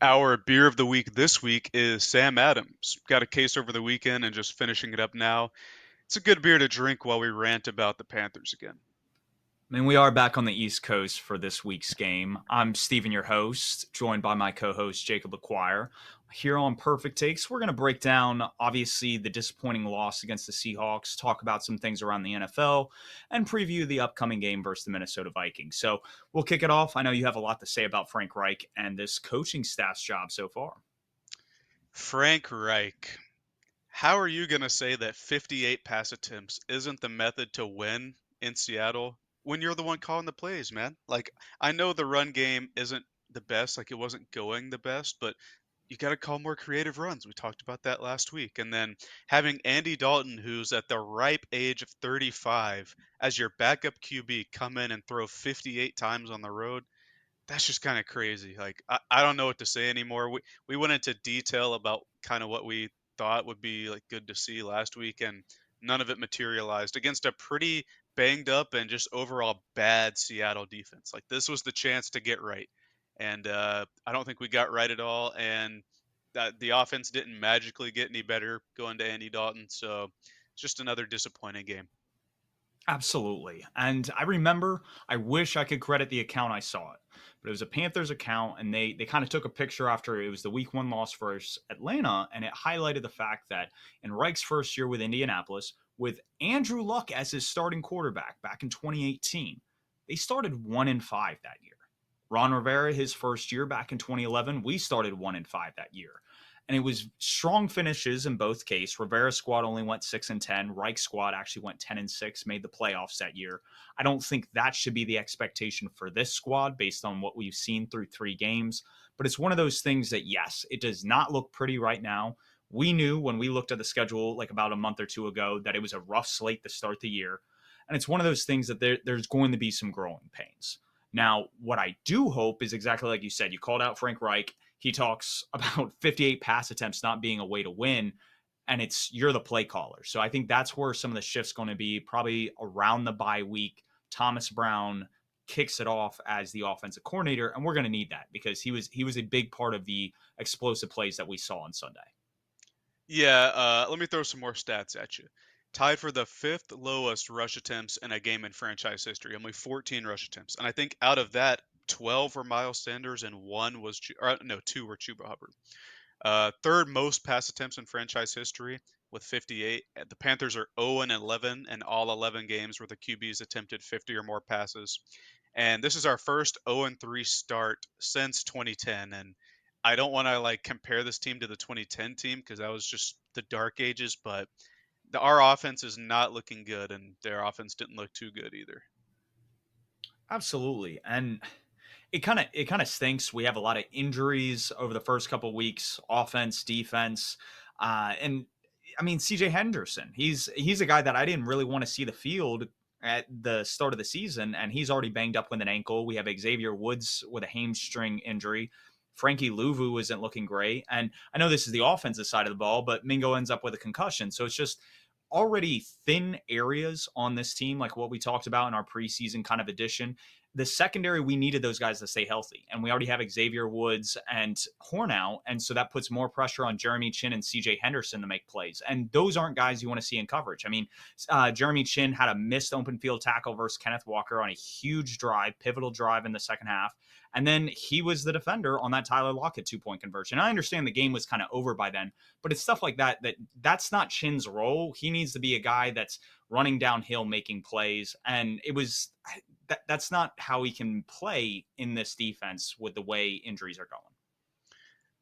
Our beer of the week this week is Sam Adams. Got a case over the weekend and just finishing it up now. It's a good beer to drink while we rant about the Panthers again. I mean, we are back on the East Coast for this week's game. I'm Steven, your host, joined by my co host, Jacob LaQuire. Here on Perfect Takes, we're going to break down, obviously, the disappointing loss against the Seahawks, talk about some things around the NFL, and preview the upcoming game versus the Minnesota Vikings. So we'll kick it off. I know you have a lot to say about Frank Reich and this coaching staff's job so far. Frank Reich. How are you going to say that 58 pass attempts isn't the method to win in Seattle when you're the one calling the plays, man? Like, I know the run game isn't the best, like, it wasn't going the best, but you got to call more creative runs. We talked about that last week. And then having Andy Dalton, who's at the ripe age of 35, as your backup QB, come in and throw 58 times on the road, that's just kind of crazy. Like, I don't know what to say anymore. We went into detail about kind of what we thought would be like good to see last week, and none of it materialized against a pretty banged up and just overall bad Seattle defense. Like, this was the chance to get right, and I don't think we got right at all. And that the offense didn't magically get any better going to Andy Dalton, so it's just another disappointing game. Absolutely. And I remember, I wish I could credit the account I saw it, but it was a Panthers account, and they kind of took a picture after it was the week one loss versus Atlanta, and it highlighted the fact that in Reich's first year with Indianapolis, with Andrew Luck as his starting quarterback back in 2018, they started 1-5 that year. Ron Rivera, his first year back in 2011, we started 1-5 that year. And it was strong finishes in both cases. Rivera's squad only went 6-10. Reich's squad actually went 10-6, made the playoffs that year. I don't think that should be the expectation for this squad based on what we've seen through 3 games. But it's one of those things that, yes, it does not look pretty right now. We knew when we looked at the schedule like about a month or two ago that it was a rough slate to start the year. And it's one of those things that there's going to be some growing pains. Now, what I do hope is exactly like you said. You called out Frank Reich. He talks about 58 pass attempts not being a way to win, and you're the play caller. So I think that's where some of the shifts going to be probably around the bye week. Thomas Brown kicks it off as the offensive coordinator, and we're going to need that because he was a big part of the explosive plays that we saw on Sunday. Yeah, let me throw some more stats at you. Tied for the fifth lowest rush attempts in a game in franchise history, only 14 rush attempts. And I think out of that, 12 were Miles Sanders and one was, no, two were Chuba Hubbard. Third most pass attempts in franchise history with 58. The Panthers are 0-11 in all 11 games where the QBs attempted 50 or more passes. And this is our first 0-3 start since 2010. And I don't want to like compare this team to the 2010 team because that was just the dark ages, but our offense is not looking good, and their offense didn't look too good either. Absolutely, and it kind of stinks. We have a lot of injuries over the first couple of weeks, offense, defense, and I mean CJ Henderson. He's a guy that I didn't really want to see the field at the start of the season, and he's already banged up with an ankle. We have Xavier Woods with a hamstring injury. Frankie Louvu isn't looking great, and I know this is the offensive side of the ball, but Mingo ends up with a concussion. So it's just already thin areas on this team, like what we talked about in our preseason kind of edition. The secondary, we needed those guys to stay healthy. And we already have Xavier Woods and Hornow. And so that puts more pressure on Jeremy Chin and CJ Henderson to make plays. And those aren't guys you want to see in coverage. I mean, Jeremy Chin had a missed open field tackle versus Kenneth Walker on a huge drive, pivotal drive in the second half. And then he was the defender on that Tyler Lockett 2-point conversion. I understand the game was kind of over by then, but it's stuff like that's not Chin's role. He needs to be a guy that's running downhill, making plays. And that's not how he can play in this defense with the way injuries are going.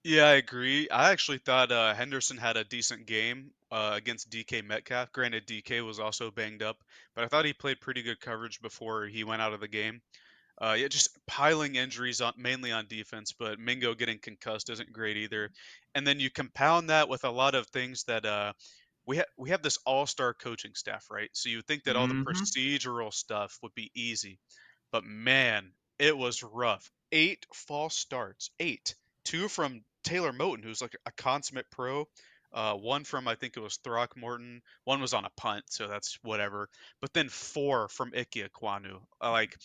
Yeah, I agree. I actually thought Henderson had a decent game against DK Metcalf. Granted, DK was also banged up, but I thought he played pretty good coverage before he went out of the game. Yeah, just piling injuries on mainly on defense, but Mingo getting concussed isn't great either. And then you compound that with a lot of things that we have this all-star coaching staff, right? So you would think that all the Mm-hmm. procedural stuff would be easy, but man, it was rough. 8 false starts, 8. Two from Taylor Moton, who's like a consummate pro. One from I think it was Throckmorton. One was on a punt, so that's whatever. But then four from Ike Ekwonu. Like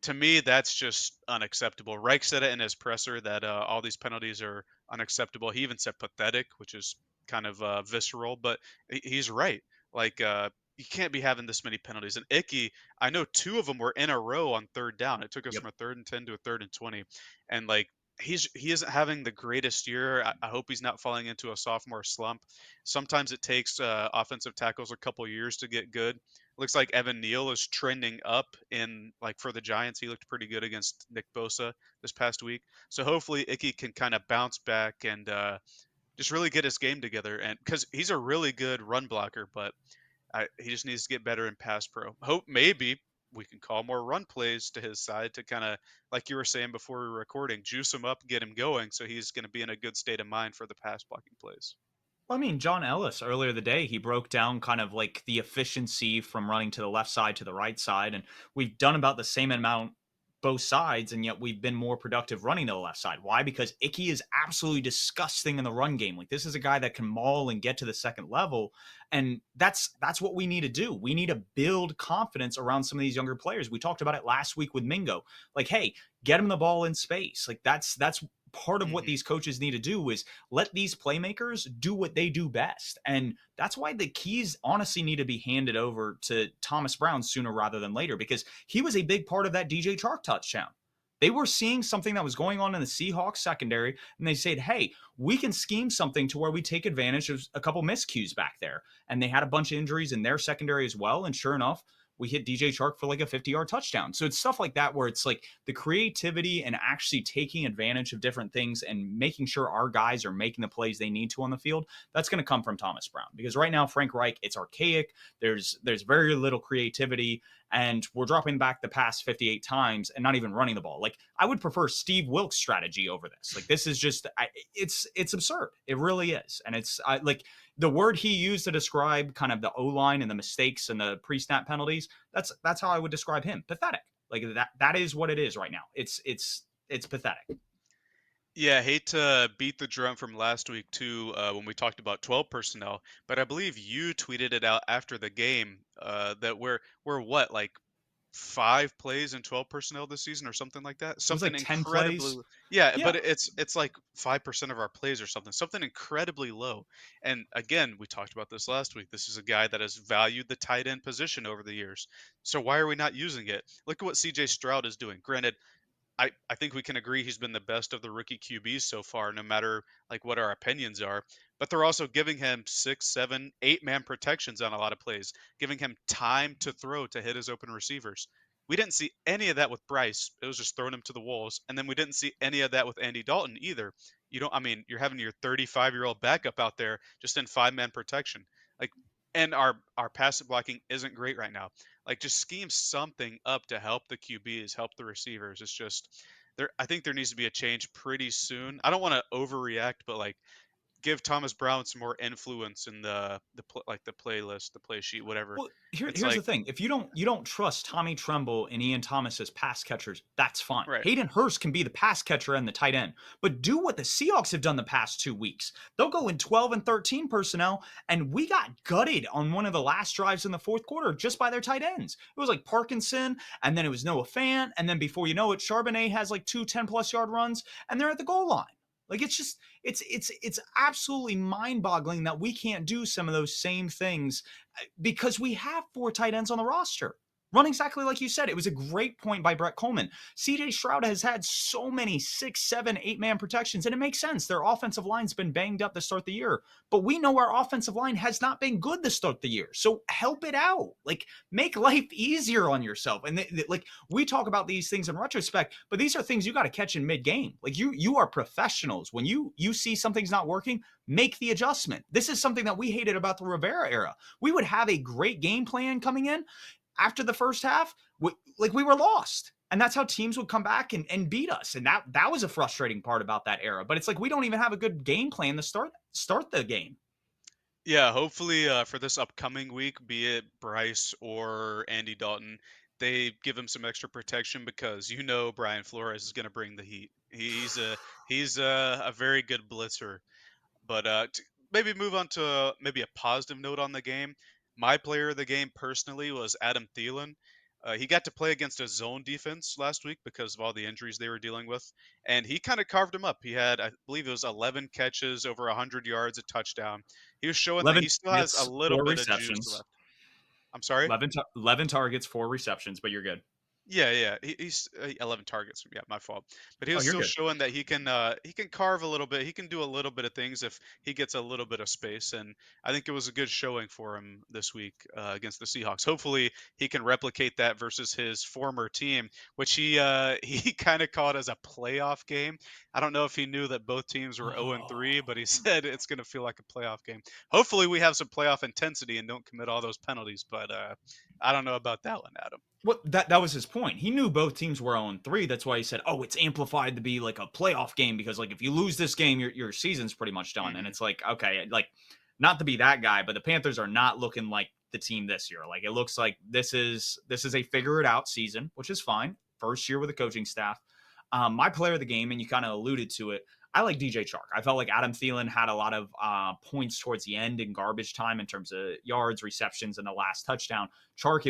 To me, that's just unacceptable. Reich said it in his presser that all these penalties are unacceptable. He even said pathetic, which is kind of visceral, but he's right. Like, you can't be having this many penalties. And Icky, I know two of them were in a row on third down. It took us Yep. from a 3rd and 10 to a 3rd and 20, and like he isn't having the greatest year. I hope he's not falling into a sophomore slump. Sometimes it takes offensive tackles a couple years to get good. Looks like Evan Neal is trending up in like for the Giants. He looked pretty good against Nick Bosa this past week. So hopefully Icky can kind of bounce back and just really get his game together. And because he's a really good run blocker, but he just needs to get better in pass pro. Hope maybe we can call more run plays to his side to kind of, like you were saying before we were recording, juice him up, get him going, so he's going to be in a good state of mind for the pass blocking plays. Well, I mean, John Ellis earlier the day, he broke down kind of like the efficiency from running to the left side to the right side. And we've done about the same amount both sides, and yet we've been more productive running to the left side. Why? Because Icky is absolutely disgusting in the run game. Like this is a guy that can maul and get to the second level. And that's what we need to do. We need to build confidence around some of these younger players. We talked about it last week with Mingo. Like, hey, get him the ball in space. Like that's part of what Hmm. these coaches need to do is let these playmakers do what they do best. And that's why the keys honestly need to be handed over to Thomas Brown sooner rather than later, because he was a big part of that DJ Chark touchdown. They were seeing something that was going on in the Seahawks secondary, and they said, hey, we can scheme something to where we take advantage of a couple miscues back there. And they had a bunch of injuries in their secondary as well. And sure enough, we hit DJ Chark for like a 50-yard touchdown. So it's stuff like that where it's like the creativity and actually taking advantage of different things and making sure our guys are making the plays they need to on the field. That's going to come from Thomas Brown, because right now Frank Reich, it's archaic. There's very little creativity, and we're dropping back the pass 58 times and not even running the ball. Like I would prefer Steve Wilkes' strategy over this. Like this is just it's absurd. It really is, and it's like the word he used to describe kind of the O line and the mistakes and the pre snap penalties. That's how I would describe him. Pathetic. Like that is what it is right now. It's pathetic. Yeah, I hate to beat the drum from last week too, when we talked about 12 personnel, but I believe you tweeted it out after the game that we're what, like 5 plays in 12 personnel this season or something like that. It was Something like 10 plays. incredibly, yeah, Yeah. but it's like 5% of our plays or something. Something incredibly low. And again, we talked about this last week. This is a guy that has valued the tight end position over the years. So why are we not using it? Look at what CJ Stroud is doing. Granted, I think we can agree he's been the best of the rookie QBs so far, no matter like what our opinions are. But they're also giving him 6, 7, 8 man protections on a lot of plays, giving him time to throw to hit his open receivers. We didn't see any of that with Bryce. It was just throwing him to the wolves. And then we didn't see any of that with Andy Dalton either. You don't, I mean, you're having your 35-year-old backup out there just in 5 man protection. Like, and our passive blocking isn't great right now. Like, just scheme something up to help the QBs, help the receivers. It's just there. I think there needs to be a change pretty soon. I don't want to overreact, but like give Thomas Brown some more influence in like the playlist, the play sheet, whatever. Well, It's here's the like thing. If you don't trust Tommy Tremble and Ian Thomas as pass catchers, that's fine. right. Hayden Hurst can be the pass catcher and the tight end. But do what the Seahawks have done the past 2 weeks. They'll go in 12 and 13 personnel, and we got gutted on one of the last drives in the fourth quarter just by their tight ends. It was like Parkinson, and then it was Noah Fant, and then before you know it, Charbonnet has like two 10-plus yard runs, and they're at the goal line. Like it's just it's absolutely mind-boggling that we can't do some of those same things because we have four tight ends on the roster. Run exactly like you said. It was a great point by Brett Coleman. CJ Stroud has had so many 6, 7, 8 man protections, and it makes sense. Their offensive line's been banged up to start the year, but we know our offensive line has not been good to start the year. So help it out. Like, make life easier on yourself. And like we talk about these things in retrospect, but these are things you got to catch in mid game. Like you are professionals. When you see something's not working, make the adjustment. This is something that we hated about the Rivera era. We would have a great game plan coming in after the first half. We were lost. And that's how teams would come back and beat us. And that was a frustrating part about that era. But it's like we don't even have a good game plan to start the game. Yeah, hopefully for this upcoming week, be it Bryce or Andy Dalton, they give him some extra protection because Brian Flores is going to bring the heat. He's a very good blitzer. But maybe move on to maybe a positive note on the game. My player of the game personally was Adam Thielen. He got to play against a zone defense last week because of all the injuries they were dealing with, and he kind of carved him up. He had, I believe, it was 11 catches, over 100 yards, a touchdown. He was showing that 11 he still has a targets, little four bit of juice receptions. left. I'm sorry. 11 targets, 4 receptions, but you're good. Yeah, yeah, he's 11 targets. Yeah, my fault. But he Oh, was you're still good. showing that he can carve a little bit. He can do a little bit of things if he gets a little bit of space. And I think it was a good showing for him this week against the Seahawks. Hopefully, he can replicate that versus his former team, which he kind of called as a playoff game. I don't know if he knew that both teams were 0-3, Oh. but he said it's going to feel like a playoff game. Hopefully, we have some playoff intensity and don't commit all those penalties. But I don't know about that one, Adam. Well, that was his point. He knew both teams were 0-3. That's why he said, "Oh, it's amplified to be like a playoff game because like if you lose this game, your season's pretty much done." And Hmm. it's like, okay, like not to be that guy, but the Panthers are not looking like the team this year. Like it looks like this is a figure it out season, which is fine. First year with a coaching staff. My player of the game, and you kind of alluded to it. I like DJ Chark. I felt like Adam Thielen had a lot of points towards the end in garbage time in terms of yards, receptions, and the last touchdown. Chark,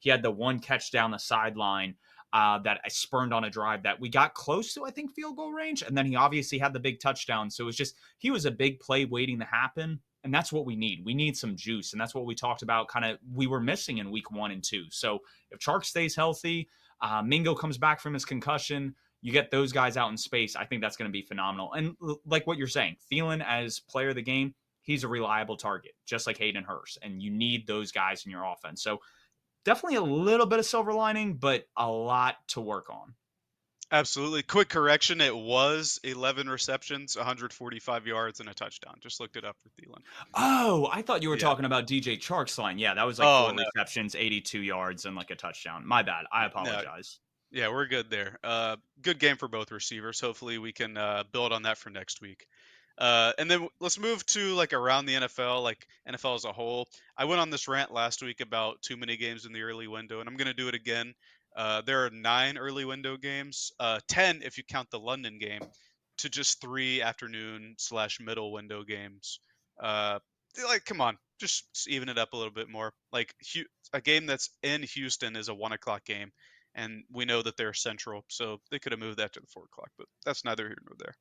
he had the one catch down the sideline that I spurned on a drive that we got close to, I think, field goal range. And then he obviously had the big touchdown. So it was just, he was a big play waiting to happen. And that's what we need. We need some juice. And that's what we talked about kind of we were missing in week 1 and 2. So if Chark stays healthy, Mingo comes back from his concussion, you get those guys out in space. I think that's going to be phenomenal. And like what you're saying, Thielen as player of the game, he's a reliable target, just like Hayden Hurst. And you need those guys in your offense. So definitely a little bit of silver lining, but a lot to work on. Absolutely. Quick correction. It was 11 receptions, 145 yards, and a touchdown. Just looked it up for Thielen. Oh, I thought you were Yeah. talking about DJ Chark's line. Yeah, that was like Oh, four no. receptions, 82 yards, and like a touchdown. My bad. I No. apologize. Yeah, we're good there. Good game for both receivers. Hopefully, we can build on that for next week. And then let's move to like around the NFL, like NFL as a whole. I went on this rant last week about too many games in the early window, and I'm going to do it again. There are 9 early window games, 10 if you count the London game, to just 3 afternoon/middle window games. Uh, like, come on, just even it up a little bit more. Like, a game that's in Houston is a 1 o'clock game, and we know that they're central, so they could have moved that to the 4 o'clock, but that's neither here nor there.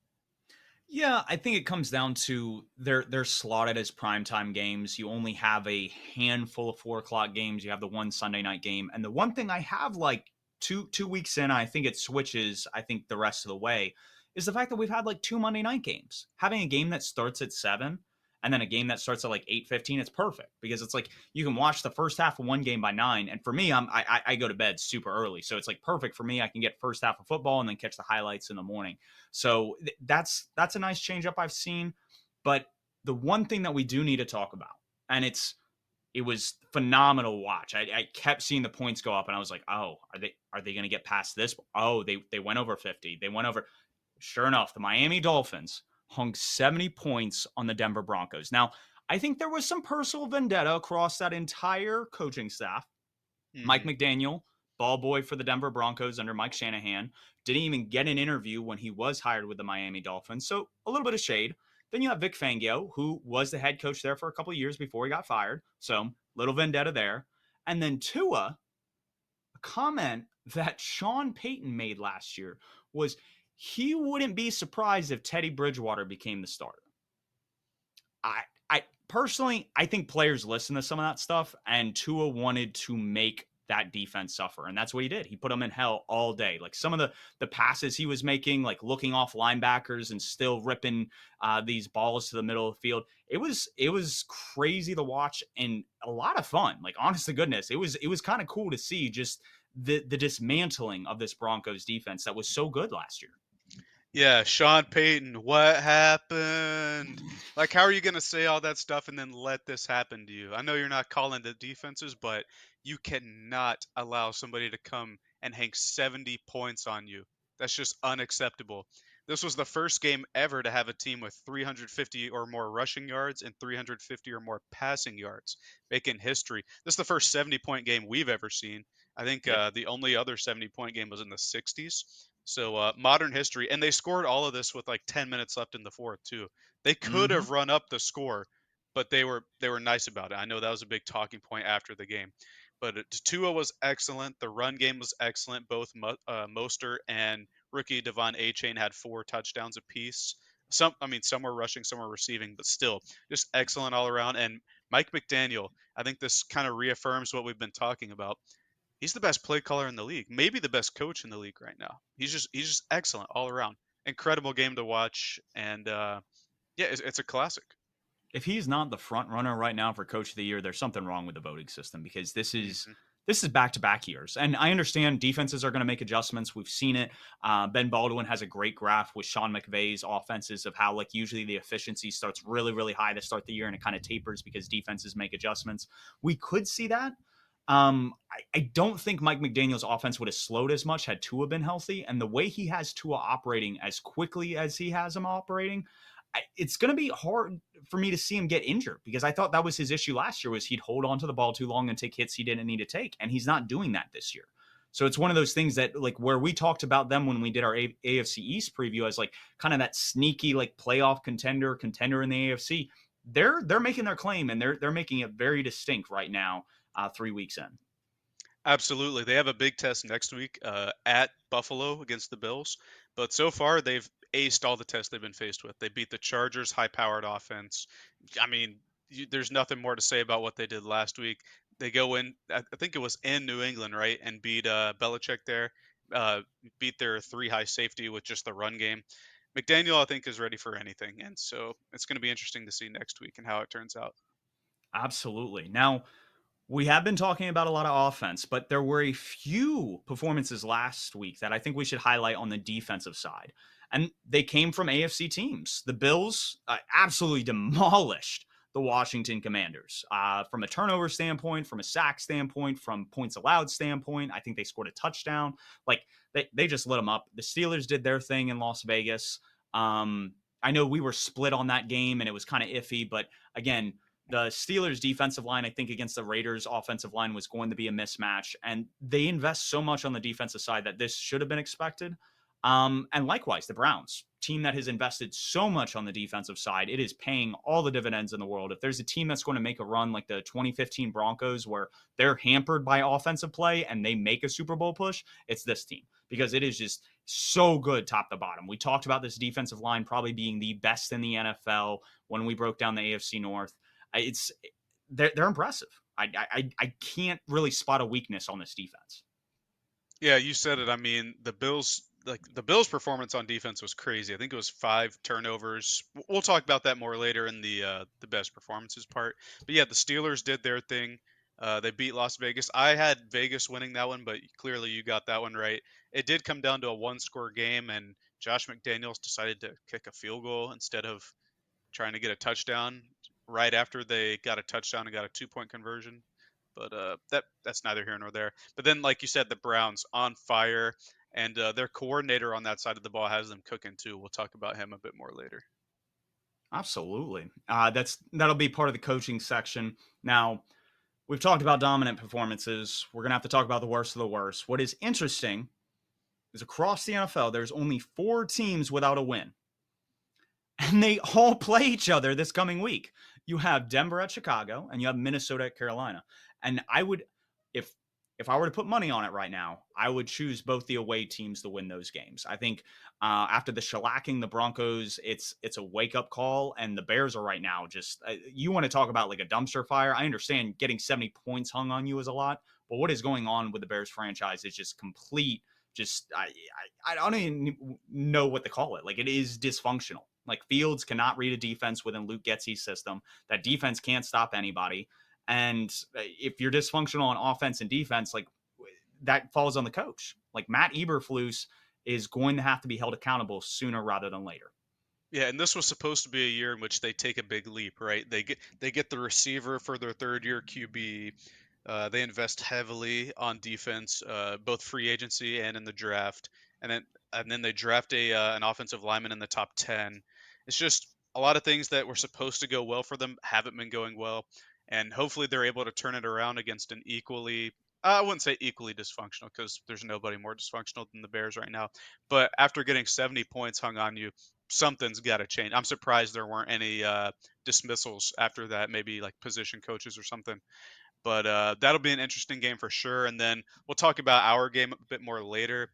Yeah, I think it comes down to they're slotted as primetime games. You only have a handful of 4 o'clock games. You have the one Sunday night game, and the one thing I have like two weeks in, I think it switches. I think the rest of the way is the fact that we've had like two Monday night games. Having a game that starts at 7 and then a game that starts at like 8:15, it's perfect because it's like you can watch the first half of one game by 9. And for me, I go to bed super early, so it's like perfect for me. I can get first half of football and then catch the highlights in the morning. So that's a nice change up I've seen. But the one thing that we do need to talk about, and it was phenomenal to watch. I kept seeing the points go up, and I was like, oh, are they going to get past this? Oh, they went over 50. They went over. Sure enough, the Miami Dolphins hung 70 points on the Denver Broncos. Now, I think there was some personal vendetta across that entire coaching staff. Mike Hmm. McDaniel, ball boy for the Denver Broncos under Mike Shanahan, didn't even get an interview when he was hired with the Miami Dolphins. So a little bit of shade. Then you have Vic Fangio, who was the head coach there for a couple of years before he got fired. So little vendetta there. And then Tua, a comment that Sean Payton made last year was he wouldn't be surprised if Teddy Bridgewater became the starter. I personally, I think players listen to some of that stuff, and Tua wanted to make that defense suffer, and that's what he did. He put them in hell all day. Like some of the passes he was making, like looking off linebackers and still ripping these balls to the middle of the field. It was crazy to watch and a lot of fun. Like honest to goodness, it was kind of cool to see just the dismantling of this Broncos defense that was so good last year. Yeah, Sean Payton, what happened? Like, how are you going to say all that stuff and then let this happen to you? I know you're not calling the defenses, but you cannot allow somebody to come and hang 70 points on you. That's just unacceptable. This was the first game ever to have a team with 350 or more rushing yards and 350 or more passing yards, making history. This is the first 70-point game we've ever seen. I think Yep. the only other 70-point game was in the 60s. So modern history, and they scored all of this with like 10 minutes left in the fourth too. They could Mm-hmm. have run up the score, but they were nice about it. I know that was a big talking point after the game. but Tua was excellent. The run game was excellent. Both Mostert and rookie Devon A-Chain had 4 touchdowns apiece. I mean, some were rushing, some were receiving, but still, just excellent all around. And Mike McDaniel, I think this kind of reaffirms what we've been talking about. He's the best play caller in the league, maybe the best coach in the league right now. He's just excellent all around. Incredible game to watch, and yeah, it's a classic. If he's not the front runner right now for coach of the year, there's something wrong with the voting system because Hmm. this is back to back years. And I understand defenses are going to make adjustments. We've seen it. Ben Baldwin has a great graph with Sean McVay's offenses of how like usually the efficiency starts really, really high to start the year and it kind of tapers because defenses make adjustments. We could see that. I don't think Mike McDaniel's offense would have slowed as much had Tua been healthy. And the way he has Tua operating as quickly as he has him operating, it's going to be hard for me to see him get injured because I thought that was his issue last year was he'd hold on to the ball too long and take hits he didn't need to take, and he's not doing that this year. So it's one of those things that like where we talked about them when we did our AFC East preview as like kind of that sneaky like playoff contender in the AFC. They're making their claim and they're making it very distinct right now, 3 weeks in. Absolutely. They have a big test next week at Buffalo against the Bills. But so far, they've aced all the tests they've been faced with. They beat the Chargers' high powered offense. I mean, there's nothing more to say about what they did last week. They go in, I think it was in New England, right? And beat Belichick there, uh, beat their 3 high safety with just the run game. McDaniel, I think, is ready for anything. And so it's going to be interesting to see next week and how it turns out. Absolutely. Now, we have been talking about a lot of offense, but there were a few performances last week that I think we should highlight on the defensive side. And they came from AFC teams. The Bills absolutely demolished the Washington Commanders from a turnover standpoint, from a sack standpoint, from points allowed standpoint. I think they scored a touchdown. Like they just lit them up. The Steelers did their thing in Las Vegas. I know we were split on that game and it was kind of iffy, but again, the Steelers' defensive line, I think, against the Raiders' offensive line was going to be a mismatch. And they invest so much on the defensive side that this should have been expected. And likewise, the Browns, team that has invested so much on the defensive side, it is paying all the dividends in the world. If there's a team that's going to make a run like the 2015 Broncos, where they're hampered by offensive play and they make a Super Bowl push, it's this team because it is just so good top to bottom. We talked about this defensive line probably being the best in the NFL when we broke down the AFC North. It's they're impressive. I can't really spot a weakness on this defense. Yeah, you said it. I mean, the Bills' performance on defense was crazy. I think it was 5 turnovers. We'll talk about that more later in the best performances part. But yeah, the Steelers did their thing. They beat Las Vegas. I had Vegas winning that one, but clearly you got that one right. It did come down to a one-score game, and Josh McDaniels decided to kick a field goal instead of trying to get a touchdown right after they got a touchdown and got a 2-point conversion. But that's neither here nor there. But then, like you said, the Browns on fire, and their coordinator on that side of the ball has them cooking too. We'll talk about him a bit more later. Absolutely. That'll be part of the coaching section. Now, we've talked about dominant performances. We're gonna have to talk about the worst of the worst. What is interesting is across the NFL, there's only 4 teams without a win. And they all play each other this coming week. You have Denver at Chicago and you have Minnesota at Carolina. And I would, if I were to put money on it right now, I would choose both the away teams to win those games. I think after the shellacking the Broncos, it's a wake up call, and the Bears are right now just you want to talk about like a dumpster fire. I understand getting 70 points hung on you is a lot, but what is going on with the Bears franchise is just complete. Just I don't even know what to call it. Like it is dysfunctional. Like Fields cannot read a defense within Luke Getsy's system. That defense can't stop anybody. And if you're dysfunctional on offense and defense, like that falls on the coach. Like Matt Eberflus is going to have to be held accountable sooner rather than later. Yeah, and this was supposed to be a year in which they take a big leap, right? They get the receiver for their third year QB. They invest heavily on defense, both free agency and in the draft, and then they draft a an offensive lineman in the top 10. It's just a lot of things that were supposed to go well for them haven't been going well, and hopefully they're able to turn it around against an equally. I wouldn't say equally dysfunctional because there's nobody more dysfunctional than the Bears right now. But after getting 70 points hung on you, something's got to change. I'm surprised there weren't any dismissals after that, maybe like position coaches or something. But that'll be an interesting game for sure. And then we'll talk about our game a bit more later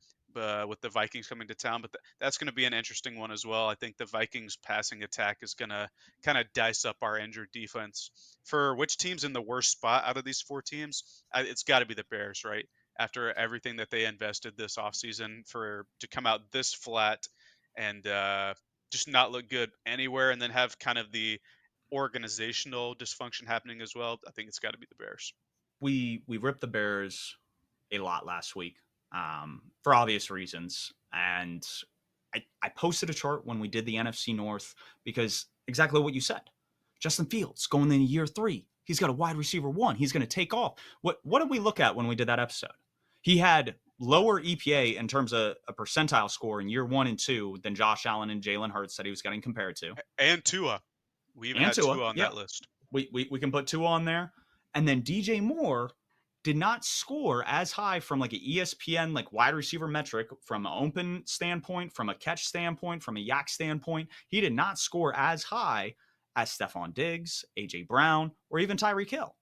with the Vikings coming to town. But that's going to be an interesting one as well. I think the Vikings passing attack is going to kind of dice up our injured defense. For which team's in the worst spot out of these four teams, it's got to be the Bears, right? After everything that they invested this offseason for to come out this flat and just not look good anywhere, and then have kind of the organizational dysfunction happening as well, I think it's got to be the Bears. We ripped the Bears a lot last week for obvious reasons, and I posted a chart when we did the NFC North because exactly what you said. Justin Fields going into year 3. He's got a wide receiver 1. He's going to take off. What did we look at when we did that episode? He had lower EPA in terms of a percentile score in year 1 and 2 than Josh Allen and Jalen Hurts that he was getting compared to. And Tua. We even And had Tua, Tua on yeah. that list. We can put Tua on there. And then DJ Moore did not score as high from like an ESPN like wide receiver metric from an open standpoint, from a catch standpoint, from a yak standpoint. He did not score as high as Stephon Diggs, AJ Brown, or even Tyreek Hill.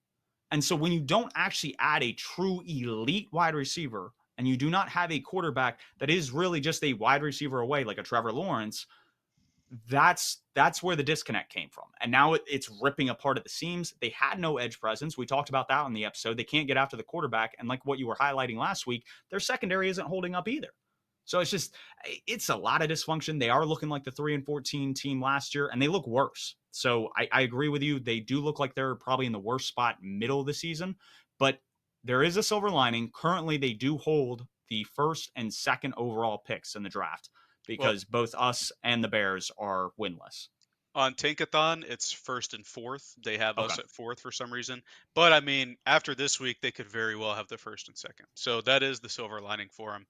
And so when you don't actually add a true elite wide receiver and you do not have a quarterback that is really just a wide receiver away like a Trevor Lawrence, that's where the disconnect came from. And now it's ripping apart at the seams. They had no edge presence. We talked about that on the episode. They can't get after the quarterback. And like what you were highlighting last week, their secondary isn't holding up either. So it's a lot of dysfunction. They are looking like the 3-14 team last year, and they look worse. So I agree with you. They do look like they're probably in the worst spot middle of the season, but there is a silver lining. Currently, they do hold the first and second overall picks in the draft Well, because both us and the Bears are winless. on Tankathon, it's first and fourth. They have Okay. us at fourth for some reason. But I mean, after this week, they could very well have the first and second. So that is the silver lining for them.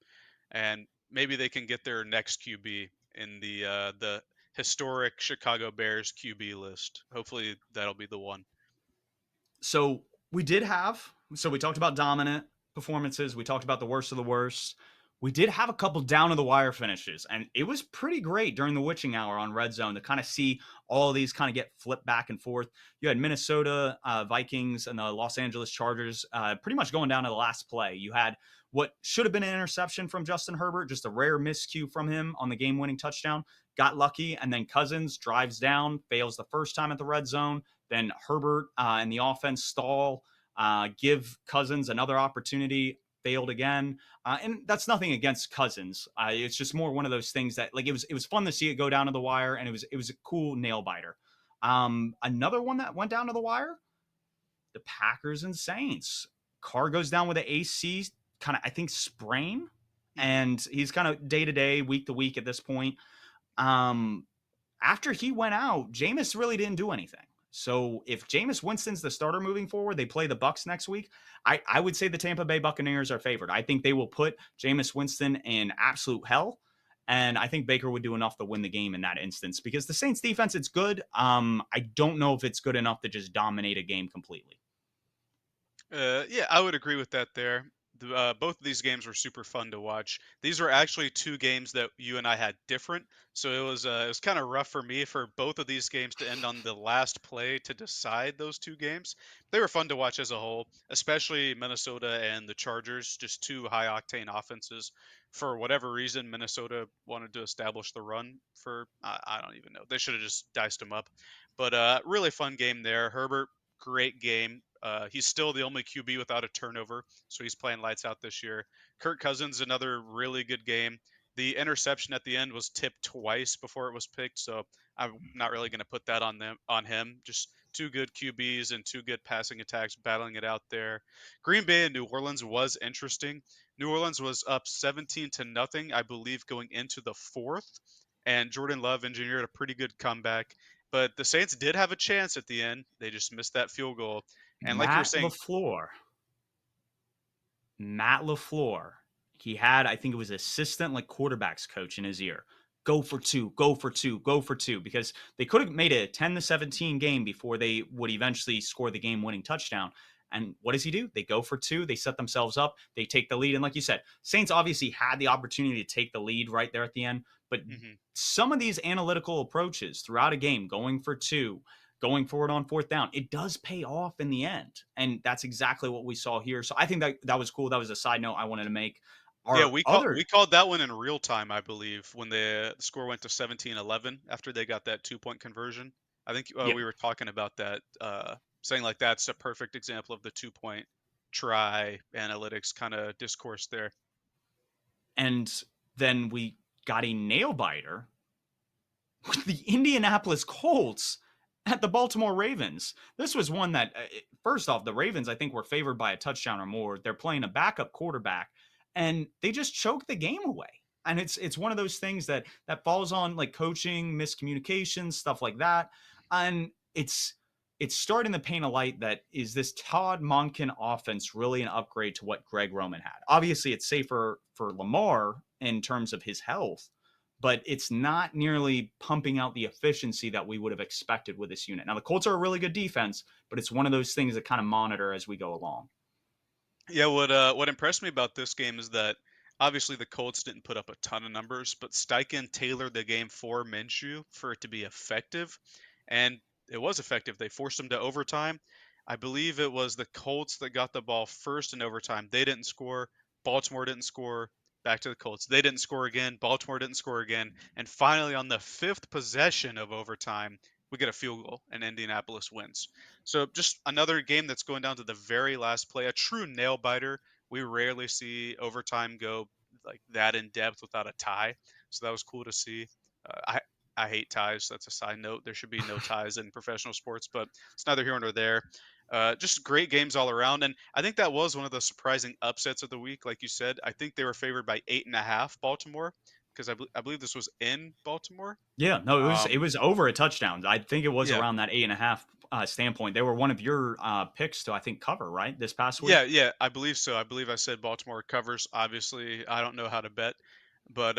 And maybe they can get their next QB in the historic Chicago Bears QB list. Hopefully, that'll be the one. So we talked about dominant performances. We talked about the worst of the worst. We did have a couple down to the wire finishes, and it was pretty great during the witching hour on Red Zone to kind of see all of these kind of get flipped back and forth. You had Minnesota Vikings and the Los Angeles Chargers pretty much going down to the last play. You had what should have been an interception from Justin Herbert, just a rare miscue from him on the game-winning touchdown. Got lucky, and then Cousins drives down, fails the first time at the red zone. Then Herbert and the offense stall, give Cousins another opportunity, failed again. And that's nothing against Cousins. It's just more one of those things that like it was fun to see it go down to the wire, and it was a cool nail biter. Another one that went down to the wire, the Packers and Saints. Carr goes down with an AC kind of I think sprain, Mhm. and he's kind of day to day, week to week at this point. After he went out, Jameis really didn't do anything. So if Jameis Winston's the starter moving forward, they play the Bucks next week. I would say the Tampa Bay Buccaneers are favored. I think they will put Jameis Winston in absolute hell. And I think Baker would do enough to win the game in that instance because the Saints defense, it's good. I don't know if it's good enough to just dominate a game completely. Yeah, I would agree with that there. Both of these games were super fun to watch. These were actually two games that you and I had different, so it was kind of rough for me for both of these games to end on the last play to decide those two games. They were fun to watch as a whole, especially Minnesota and the Chargers, just two high octane offenses. For whatever reason, Minnesota wanted to establish the run for I don't even know. They should have just diced them up, but really fun game there. Herbert, great game. He's still the only QB without a turnover, so he's playing lights out this year. Kirk Cousins, another really good game. The interception at the end was tipped twice before it was picked, so I'm not really going to put that on him. Just two good QBs and two good passing attacks battling it out there. Green Bay and New Orleans was interesting. New Orleans was up 17 to nothing, I believe, going into the fourth, and Jordan Love engineered a pretty good comeback. But the Saints did have a chance at the end. They just missed that field goal. And like you were Matt saying, LaFleur Matt LaFleur, he had, I think it was assistant like quarterbacks coach in his ear. Go for two, go for two, go for two, because they could have made it a 10-17 game before they would eventually score the game winning touchdown. And what does he do? They go for two, they set themselves up, they take the lead. And like you said, Saints obviously had the opportunity to take the lead right there at the end. But mhm, some of these analytical approaches throughout a game, going for two, going forward on fourth down. It does pay off in the end. And that's exactly what we saw here. So I think that was cool. That was a side note I wanted to make. Yeah, Our we called other we called that one in real time, I believe, when the score went to 17-11 after they got that 2-point conversion. I think yeah, we were talking about that, saying like that's a perfect example of the 2-point try analytics kind of discourse there. and then we got a nail biter with the Indianapolis Colts at the Baltimore Ravens. This was one that, first off, the Ravens, I think, were favored by a touchdown or more. They're playing a backup quarterback, and they just choked the game away. And it's one of those things that falls on like coaching, miscommunication, stuff like that. And it's starting to paint a light that is this Todd Monken offense really an upgrade to what Greg Roman had? Obviously, it's safer for Lamar in terms of his health, but it's not nearly pumping out the efficiency that we would have expected with this unit. Now, the Colts are a really good defense, but it's one of those things that kind of monitor as we go along. Yeah, what impressed me about this game is that obviously the Colts didn't put up a ton of numbers, but Steichen tailored the game for Minshew for it to be effective, and it was effective. They forced him to overtime. I believe it was the Colts that got the ball first in overtime. They didn't score. Baltimore didn't score. Back to the Colts. They didn't score again. Baltimore didn't score again. And finally, on the fifth possession of overtime, we get a field goal, and Indianapolis wins. So just another game that's going down to the very last play, a true nail biter. We rarely see overtime go like that in depth without a tie. So that was cool to see. I hate ties. That's a side note. There should be no ties in professional sports, but it's neither here nor there. Just great games all around, and I think that was one of the surprising upsets of the week. Like you said, I think they were favored by 8.5 Baltimore because I believe this was in Baltimore. Yeah, no, it Um, was over a touchdown. I think it was yeah, around that 8.5 standpoint. They were one of your picks to I think cover right this past Yeah, week. yeah, I believe so. I believe I said Baltimore covers. Obviously, I don't know how to bet, but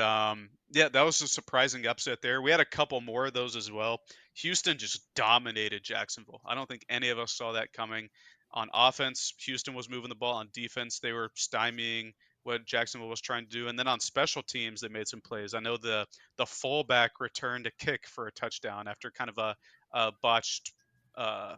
yeah, that was a surprising upset there. We had a couple more of those as well. Houston just dominated Jacksonville. I don't think any of us saw that coming. On offense, Houston was moving the ball. On defense, they were stymieing what Jacksonville was trying to do. And then on special teams, they made some plays. I know the fullback returned a kick for a touchdown after kind of a botched uh,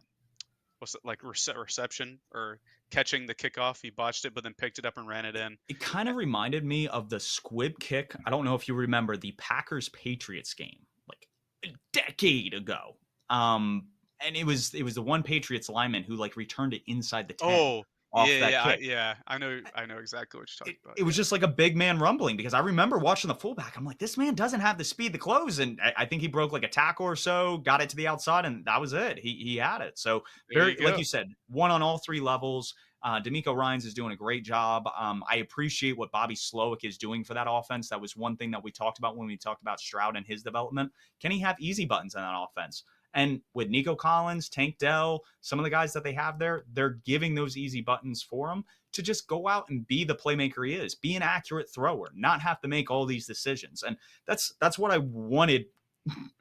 was it like reception or catching the kickoff. He botched it, but then picked it up and ran it in. It kind of reminded me of the squib kick. I don't know if you remember the Packers Patriots game like a decade ago. And it was the one Patriots lineman who like returned it inside the 10 Oh, off that kick. yeah. I know exactly what you're it, talking about. it was Yeah, just like a big man rumbling because I remember watching the fullback. I'm like, this man doesn't have the speed to close, and I think he broke like a tackle or so, got it to the outside, and that was it. He had it. So there very you like go. you said, one on all three levels. D'Amico Ryans is doing a great job. I appreciate what Bobby Slowick is doing for that offense. That was one thing that we talked about when we talked about Stroud and his development. Can he have easy buttons in that offense? And with Nico Collins, Tank Dell, some of the guys that they have there, they're giving those easy buttons for him to just go out and be the playmaker he is, be an accurate thrower, not have to make all these decisions. And that's what I wanted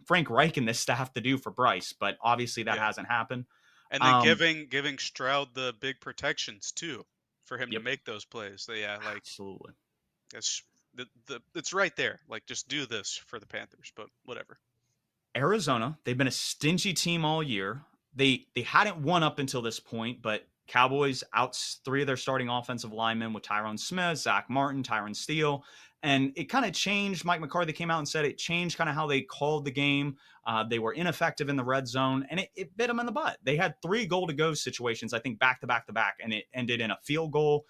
Frank Reich and this staff to do for Bryce, but obviously that Yeah, hasn't happened. and then Um, giving Stroud the big protections too for him to yep, make those plays. So yeah, like absolutely. it's it's right there. Like just do this for the Panthers, but whatever. Arizona, they've been a stingy team all year. They hadn't won up until this point, but Cowboys out three of their starting offensive linemen with Tyrone Smith, Zach Martin, Tyron Steele. And it kind of changed. Mike McCarthy came out and said it changed kind of how they called the game. They were ineffective in the red zone, and it bit them in the butt. They had 3 goal-to-go situations, I think, back to back to back, and it ended in a field goal,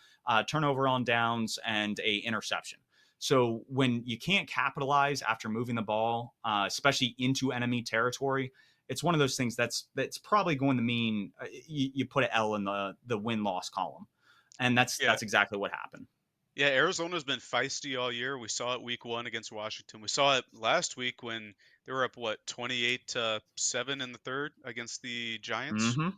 turnover on downs, and a interception. So when you can't capitalize after moving the ball, especially into enemy territory, it's one of those things that's probably going to mean you put an L in the win loss column, and that's Yeah, that's exactly what happened. yeah. Arizona's been feisty all year. We saw it week one against Washington. We saw it last week when they were up 28-7 in the third against the Giants. Mm-hmm.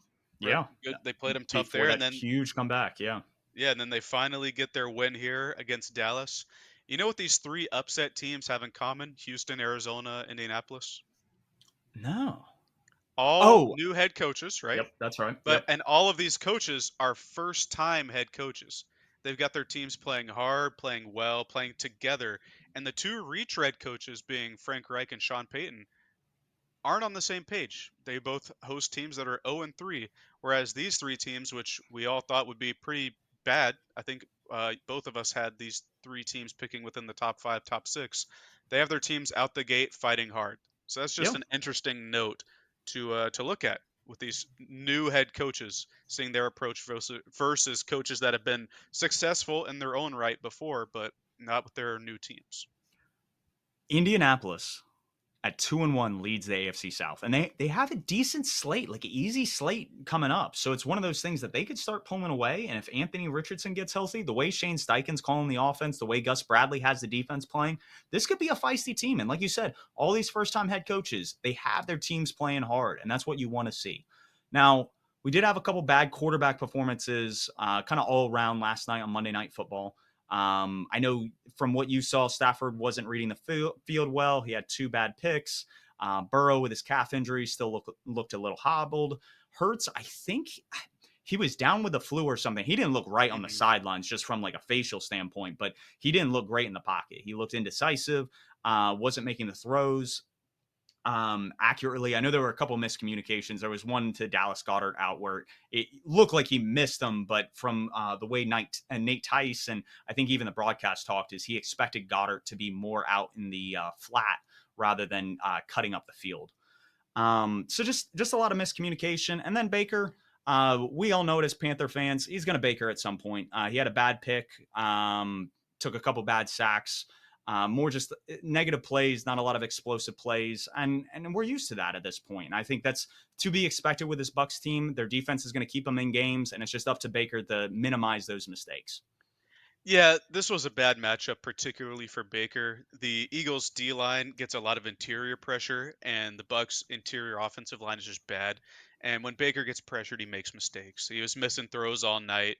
Real Yeah. good. They played them tough Before there, and that then huge comeback, yeah. yeah, and then they finally get their win here against Dallas. You know what these three upset teams have in common? Houston, Arizona, Indianapolis. No. All Oh, new head coaches, right? yep, that's right. But Yep. and all of these coaches are first-time head coaches. They've got their teams playing hard, playing well, playing together. And the two retread coaches being Frank Reich and Sean Payton, aren't on the same page. They both host teams that are 0 and 3, whereas these three teams, which we all thought would be pretty bad, I think both of us had these three teams picking within the top five, top six. They have their teams out the gate fighting hard. So that's just Yep. an interesting note to look at with these new head coaches, seeing their approach versus coaches that have been successful in their own right before, but not with their new teams. Indianapolis at 2-1 leads the AFC South, and they have a decent slate, like an easy slate coming up. So it's one of those things that they could start pulling away. And if Anthony Richardson gets healthy, the way Shane Steichen's calling the offense, the way Gus Bradley has the defense playing, this could be a feisty team. And like you said, all these first-time head coaches, they have their teams playing hard, and that's what you want to see. Now, we did have a couple bad quarterback performances, kind of all around last night on Monday Night Football. I know from what you saw, Stafford wasn't reading the field well. He had two bad picks. Burrow with his calf injury still looked a little hobbled. Hurts, I think he was down with the flu or something. He didn't look right on the Mhm. sidelines just from like a facial standpoint, but he didn't look great in the pocket. He looked indecisive, wasn't making the throws accurately. I know there were a couple of miscommunications. There was one to Dallas Goddard out where it looked like he missed them, but from the way Nate Tice and I think even the broadcast talked is he expected Goddard to be more out in the flat rather than cutting up the field. So just a lot of miscommunication. And then Baker, we all know it as Panther fans, he's going to Baker at some point. He had a bad pick, took a couple bad sacks, more just negative plays, not a lot of explosive plays, and we're used to that at this point. And I think that's to be expected with this Bucks team. Their defense is going to keep them in games, and it's just up to Baker to minimize those mistakes. Yeah, this was a bad matchup, particularly for Baker. The Eagles' D line gets a lot of interior pressure, and the Bucks' interior offensive line is just bad. And when Baker gets pressured, he makes mistakes. He was missing throws all night.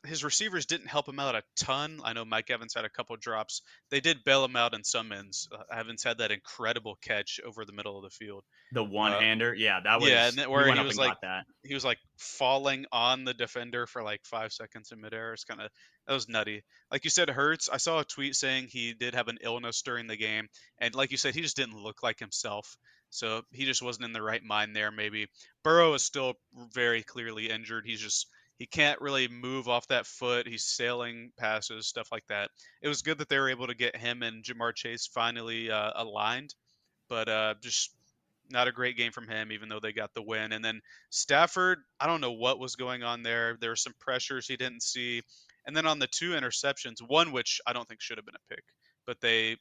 His receivers didn't help him out a ton. I know Mike Evans had a couple drops. They did bail him out in some ends. Evans had that incredible catch over the middle of the field. The one Uh, hander, yeah, yeah, and then he where went up and got that. he was like falling on the defender for like 5 seconds in midair. It's kind of that was nutty. Like you said, Hurts. I saw a tweet saying he did have an illness during the game, and like you said, he just didn't look like himself. So he just wasn't in the right mind there. Maybe Burrow is still very clearly injured. He can't really move off that foot. He's sailing passes, stuff like that. It was good that they were able to get him and Jamar Chase finally aligned, but just not a great game from him, even though they got the win. And then Stafford, I don't know what was going on there. There were some pressures he didn't see. And then on the two interceptions, one which I don't think should have been a pick, but the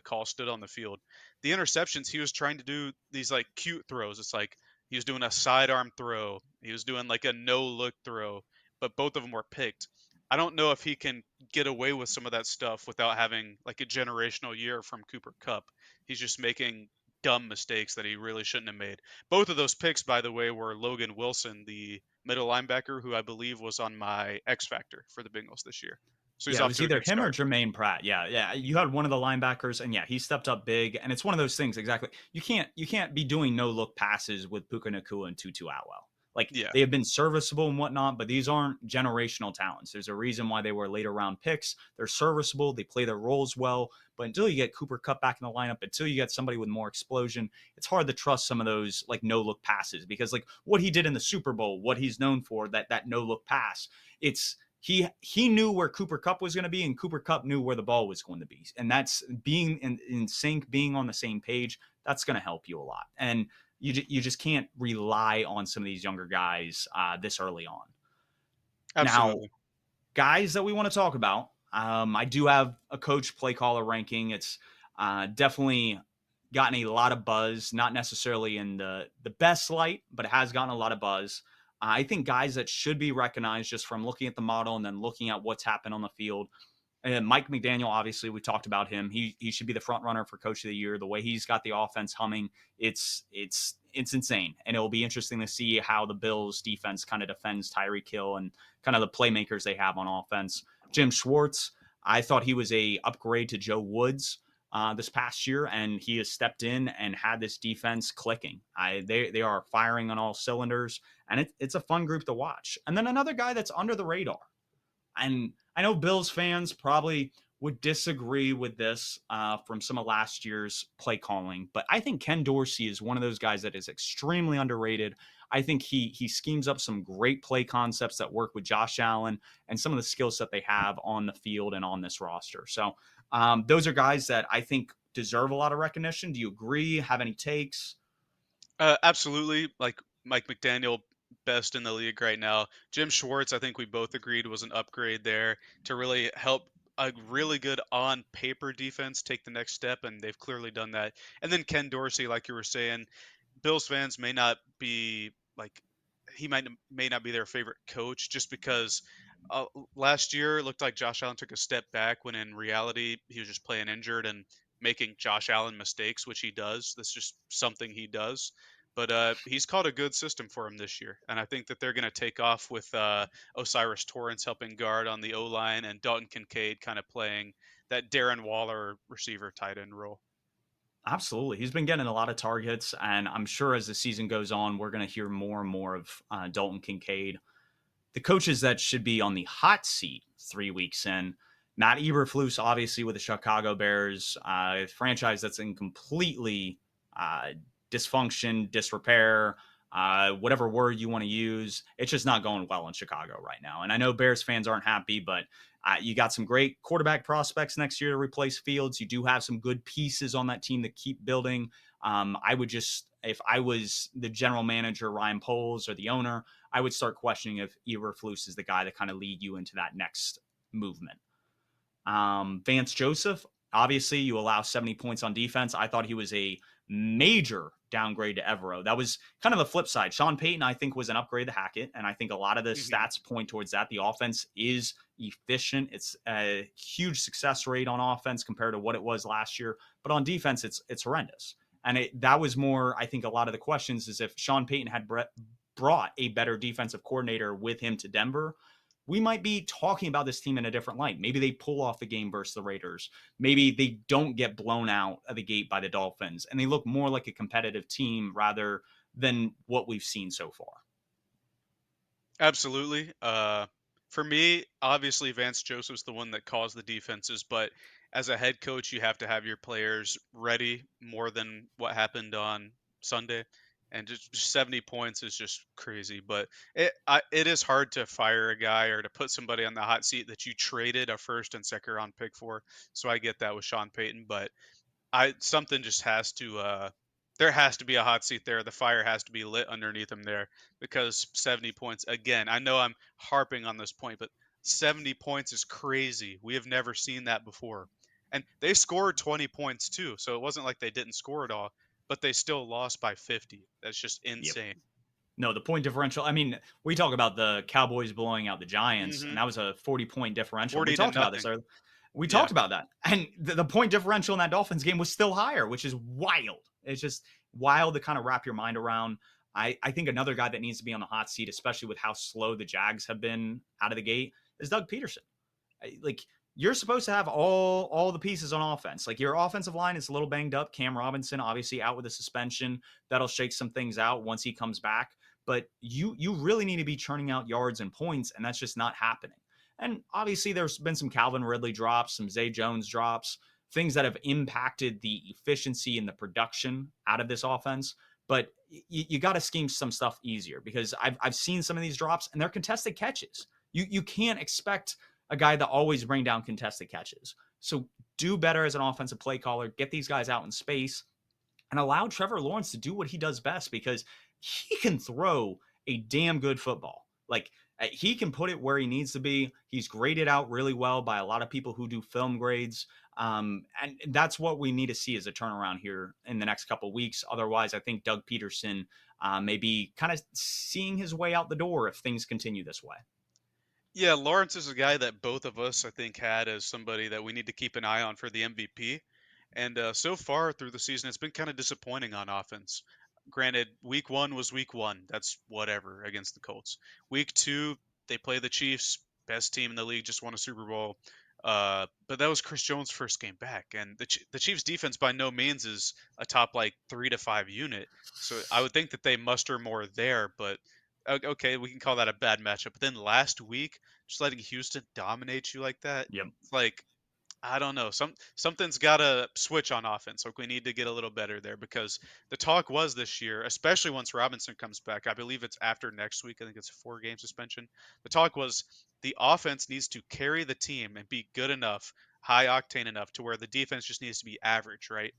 call stood on the field. The interceptions, he was trying to do these like cute throws. It's like he was doing a sidearm throw. He was doing like a no look throw, but both of them were picked. I don't know if he can get away with some of that stuff without having like a generational year from Cooper Cup. He's just making dumb mistakes that he really shouldn't have made. Both of those picks, by the way, were Logan Wilson, the middle linebacker, who I believe was on my X Factor for the Bengals this year. So he's Yeah, it off was to a either good him or start. Jermaine Pratt. Yeah, yeah. You had one of the linebackers, and yeah, he stepped up big. And it's one of those things. Exactly. You can't be doing no look passes with Puka Nakua and Tutu Atwell. Like Yeah, they have been serviceable and whatnot, but these aren't generational talents. There's a reason why they were later round picks. They're serviceable. They play their roles well. But until you get Cooper Cup back in the lineup, until you get somebody with more explosion, it's hard to trust some of those like no look passes because like what he did in the Super Bowl, what he's known for, that no look pass, it's he knew where Cooper Cup was going to be, and Cooper Cup knew where the ball was going to be, and that's being in sync, being on the same page. That's going to help you a lot, and you just can't rely on some of these younger guys this early on. Now, absolutely. guys that we want to talk about, I do have a coach play caller ranking. It's definitely gotten a lot of buzz, not necessarily in the best light, but it has gotten a lot of buzz. I think guys that should be recognized just from looking at the model and then looking at what's happened on the field. And Mike McDaniel, obviously, we talked about him. He should be the front runner for Coach of the Year. The way he's got the offense humming, it's insane, and it'll be interesting to see how the Bills' defense kind of defends Tyreek Hill and kind of the playmakers they have on offense. Jim Schwartz, I thought he was a upgrade to Joe Woods this past year, and he has stepped in and had this defense clicking. They are firing on all cylinders, and it's a fun group to watch. And then another guy that's under the radar, and I know Bills fans probably would disagree with this from some of last year's play calling, but I think Ken Dorsey is one of those guys that is extremely underrated. I think he schemes up some great play concepts that work with Josh Allen and some of the skill set they have on the field and on this roster. So those are guys that I think deserve a lot of recognition. Do you agree? Have any takes? Absolutely. Like Mike McDaniel, best in the league right now. Jim Schwartz, I think we both agreed was an upgrade there to really help a really good on paper defense take the next step, and they've clearly done that. And then Ken Dorsey, like you were saying, Bills fans may not be like may not be their favorite coach just because last year it looked like Josh Allen took a step back when in reality he was just playing injured and making Josh Allen mistakes, which he does. That's just something he does. But he's called a good system for him this year, and I think that they're going to take off with Osiris Torrance helping guard on the O line and Dalton Kincaid kind of playing that Darren Waller receiver tight end role. Absolutely. He's been getting a lot of targets, and I'm sure as the season goes on, we're going to hear more and more of Dalton Kincaid. The coaches that should be on the hot seat 3 weeks in, Matt Eberflus, obviously with the Chicago Bears, franchise that's in completely uh, dysfunction, disrepair, whatever word you want to use. It's just not going well in Chicago right now. And I know Bears fans aren't happy, but you got some great quarterback prospects next year to replace Fields. You do have some good pieces on that team to keep building. I would just, if I was the general manager, Ryan Poles, or the owner, I would start questioning if Eberflus is the guy to kind of lead you into that next movement. Vance Joseph, obviously, you allow 70 points on defense. I thought he was a major downgrade to Evero. That was kind of the flip side. Sean Payton, I think, was an upgrade to Hackett, and I think a lot of the Hmm. stats point towards that. The offense is efficient. It's a huge success rate on offense compared to what it was last year, but on defense, it's horrendous. And that was more, I think, a lot of the questions is if Sean Payton had brought a better defensive coordinator with him to Denver, we might be talking about this team in a different light. Maybe they pull off the game versus the Raiders. Maybe they don't get blown out of the gate by the Dolphins and they look more like a competitive team rather than what we've seen so far. Absolutely. For me, obviously Vance Joseph's the one that calls the defenses, but as a head coach, you have to have your players ready more than what happened on Sunday. And just 70 points is just crazy. But it is hard to fire a guy or to put somebody on the hot seat that you traded a first and second round pick for. So I get that with Sean Payton, but I something just has to there has to be a hot seat there. The fire has to be lit underneath him there because 70 points again. I know I'm harping on this point, but 70 points is crazy. We have never seen that before. And they scored 20 points too. So it wasn't like they didn't score it all, but they still lost by 50. That's just Yep. insane. No, the point differential. I mean, we talk about the Cowboys blowing out the Giants, and Mhm. that was a 40-point differential. We 40 to talked about this nothing. earlier. We Yeah. talked about that. And the point differential in that Dolphins game was still higher, which is wild. It's just wild to kind of wrap your mind around. I think another guy that needs to be on the hot seat, especially with how slow the Jags have been out of the gate, is Doug Peterson. Like you're supposed to have all the pieces on offense. Like your offensive line is a little banged up. Cam Robinson obviously out with a suspension. That'll shake some things out once he comes back. But you really need to be churning out yards and points, and that's just not happening. And obviously there's been some Calvin Ridley drops, some Zay Jones drops, things that have impacted the efficiency and the production out of this offense. But you got to scheme some stuff easier because I've seen some of these drops and they're contested catches. You can't expect a guy that always bring down contested catches. So do better as an offensive play caller, get these guys out in space, and allow Trevor Lawrence to do what he does best because he can throw a damn good football. Like he can put it where he needs to be. He's graded out really well by a lot of people who do film grades. And that's what we need to see as a turnaround here in the next couple of weeks. Otherwise, I think Doug Peterson may be kind of seeing his way out the door if things continue this way. Yeah, Lawrence is a guy that both of us, I think, had as somebody that we need to keep an eye on for the MVP. And so far through the season, it's been kind of disappointing on offense. Granted, week one was week one. That's whatever against the Colts. Week two, they play the Chiefs, best team in the league, just won a Super Bowl. But that was Chris Jones' first game back, and the Chiefs' defense by no means is a top like 3 to 5 unit. So I would think that they muster more there. But okay, we can call that a bad matchup. But then last week, just letting Houston dominate you like that, Yep. it's like I don't know. Something's gotta switch on offense. Like we need to get a little better there because the talk was this year, especially once Robinson comes back. I believe it's after next week. I think it's a 4 game suspension. The talk was the offense needs to carry the team and be good enough, high octane enough to where the defense just needs to be average, right?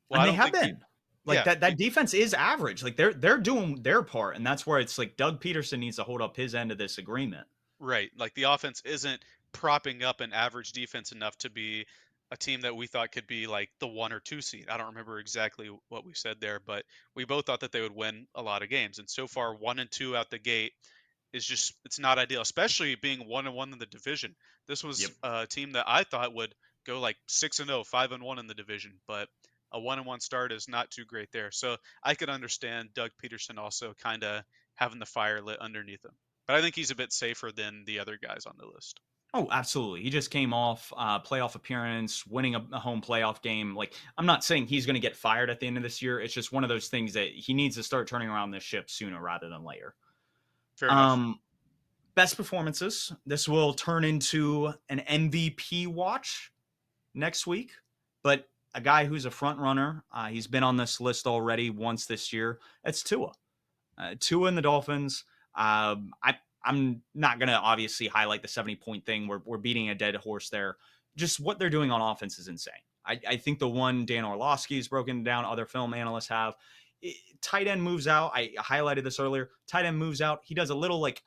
Well, And I they don't have think the been. Like yeah, that defense is average. Like they're doing their part, and that's where it's like Doug Peterson needs to hold up his end of this agreement. right. Like the offense isn't propping up an average defense enough to be a team that we thought could be like the 1 or 2 seed. I don't remember exactly what we said there, but we both thought that they would win a lot of games. And so far, 1-2 out the gate is just it's not ideal, especially being 1-1 in the division. This was Yep. a team that I thought would go like 6-0, 5-1 in the division, but a 1-1 start is not too great there. So I could understand Doug Peterson also kind of having the fire lit underneath him. But I think he's a bit safer than the other guys on the list. Oh, absolutely. He just came off playoff appearance, winning a home playoff game. Like, I'm not saying he's going to get fired at the end of this year. It's just one of those things that he needs to start turning around this ship sooner rather than later. Fair enough. Um, Best performances. This will turn into an MVP watch next week, but a guy who's a front runner, he's been on this list already once this year. It's Tua. Tua and the Dolphins. I'm not going to obviously highlight the 70-point thing. We're beating a dead horse there. Just what they're doing on offense is insane. I think the one Dan Orlovsky has broken down, other film analysts have. Tight end moves out. I highlighted this earlier. Tight end moves out. He does a little like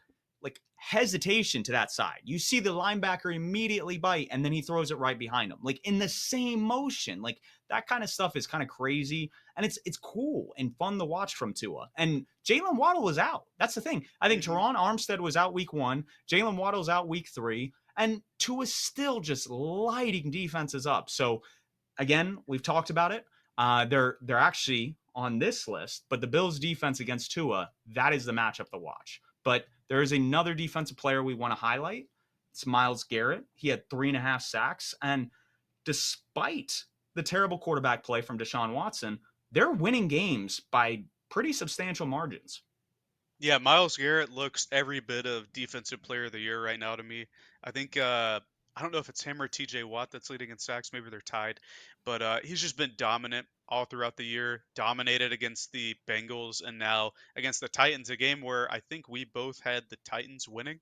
hesitation to that side. You see the linebacker immediately bite, and then he throws it right behind him, like in the same motion. Like that kind of stuff is kind of crazy, and it's cool and fun to watch from Tua. And Jalen Waddle was out. That's the thing. I think Hmm. Teron Armstead was out week 1. Jalen Waddle's out week 3, and Tua's still just lighting defenses up. So again, we've talked about it. They're actually on this list, but the Bills' defense against Tua, that is the matchup to watch. But there is another defensive player we want to highlight. It's Myles Garrett. He had 3.5 sacks, and despite the terrible quarterback play from Deshaun Watson, they're winning games by pretty substantial margins. Yeah, Miles Garrett looks every bit of defensive player of the year right now to me. I think I don't know if it's him or TJ Watt that's leading in sacks, maybe they're tied, but he's just been dominant all throughout the year, dominated against the Bengals and now against the Titans, a game where I think we both had the Titans winning.